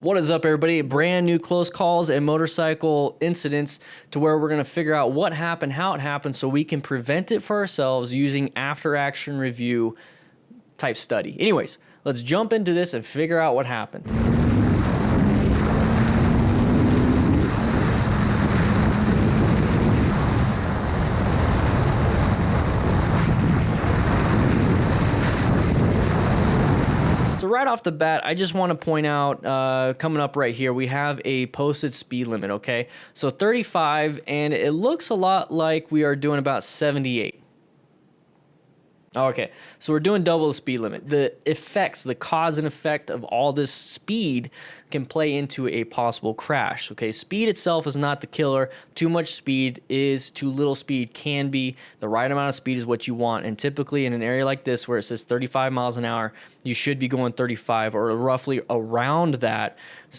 What is up, everybody? Brand new close calls and motorcycle incidents to where we're going to figure out what happened, how it happened, so we can prevent it for ourselves using after action review type study. Anyways, let's jump into this and figure out what happened. So right off the bat, I just want to point out, coming up right here, we have a posted speed limit, okay? So 35, and it looks a lot like we are doing about 78. Okay, so we're doing double the speed limit. The effects, the cause and effect of all this speed can play into a possible crash. Okay, speed itself is not the killer. Too much speed is, too little speed can be. The right amount of speed is what you want. And typically in an area like this where it says 35 miles an hour, you should be going 35 or roughly around that,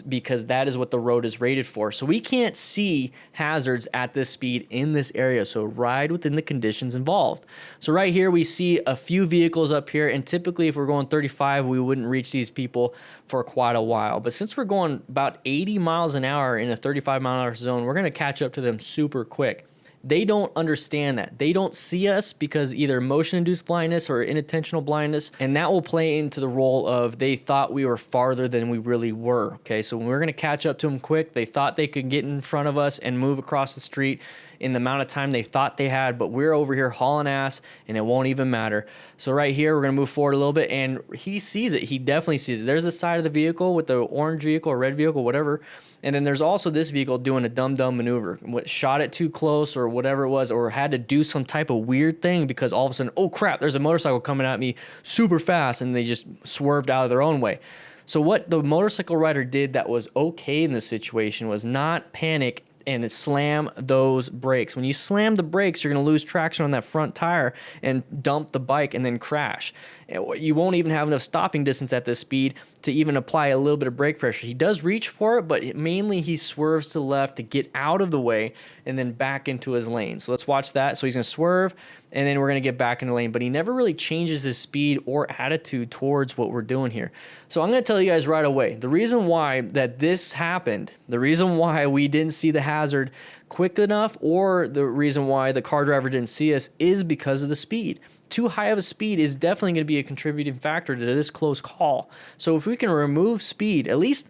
because that is what the road is rated for. So we can't see hazards at this speed in this area. So ride within the conditions involved. So right here we see a few vehicles up here, and typically if we're going 35, we wouldn't reach these people for quite a while. But since we're going about 80 miles an hour in a 35 mile an hour zone, we're going to catch up to them super quick. They don't understand that. They don't see us because either motion-induced blindness or inattentional blindness, and that will play into the role of they thought we were farther than we really were. Okay, so when we're going to catch up to them quick, they thought they could get in front of us and move across the street in the amount of time they thought they had, but we're over here hauling ass and it won't even matter. So right here, we're gonna move forward a little bit, and he sees it. He definitely sees it. There's the side of the vehicle with the orange vehicle or red vehicle, whatever. And then there's also this vehicle doing a dumb maneuver. Shot it too close or whatever it was, or had to do some type of weird thing because all of a sudden, oh crap, there's a motorcycle coming at me super fast, and they just swerved out of their own way. So what the motorcycle rider did that was okay in this situation was not panic and slam those brakes. When you slam the brakes, you're going to lose traction on that front tire and dump the bike and then crash. You won't even have enough stopping distance at this speed to even apply a little bit of brake pressure. He does reach for it, but mainly he swerves to the left to get out of the way and then back into his lane. So let's watch that. So he's going to swerve, and then we're going to get back in the lane, but he never really changes his speed or attitude towards what we're doing here. So I'm going to tell you guys right away, the reason why that this happened, the reason why we didn't see the hazard quick enough, or the reason why the car driver didn't see us, is because of the speed. Too high of a speed is definitely going to be a contributing factor to this close call. So if we can remove speed, at least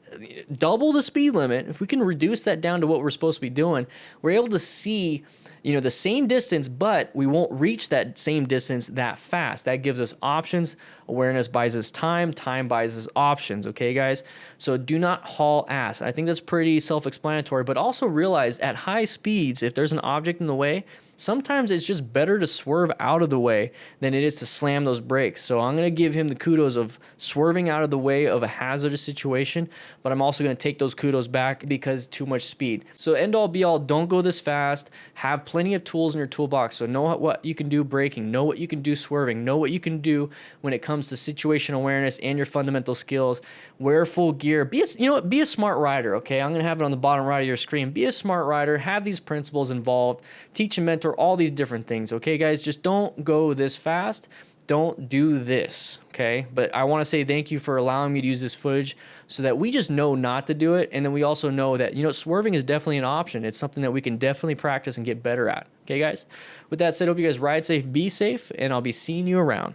double the speed limit, if we can reduce that down to what we're supposed to be doing, we're able to see, you know, the same distance, but we won't reach that same distance that fast. That gives us options. Awareness buys us time. Time buys us options. Okay, guys? So do not haul ass. I think that's pretty self-explanatory, but also realize at high speeds, if there's an object in the way, sometimes it's just better to swerve out of the way than it is to slam those brakes. So I'm going to give him the kudos of swerving out of the way of a hazardous situation, but I'm also going to take those kudos back because too much speed. So end all be all, don't go this fast. Have plenty of tools in your toolbox. So know what you can do braking, know what you can do swerving, know what you can do when it comes to situation awareness and your fundamental skills. Wear full gear. Be a smart rider, okay? I'm going to have it on the bottom right of your screen. Be a smart rider. Have these principles involved. Teach and mentor, all these different things, okay, guys? Just don't go this fast. Don't do this, okay? But I want to say thank you for allowing me to use this footage so that we just know not to do it, and then we also know that, you know, swerving is definitely an option. It's something that we can definitely practice and get better at, okay, guys? With that said, hope you guys ride safe, be safe, and I'll be seeing you around.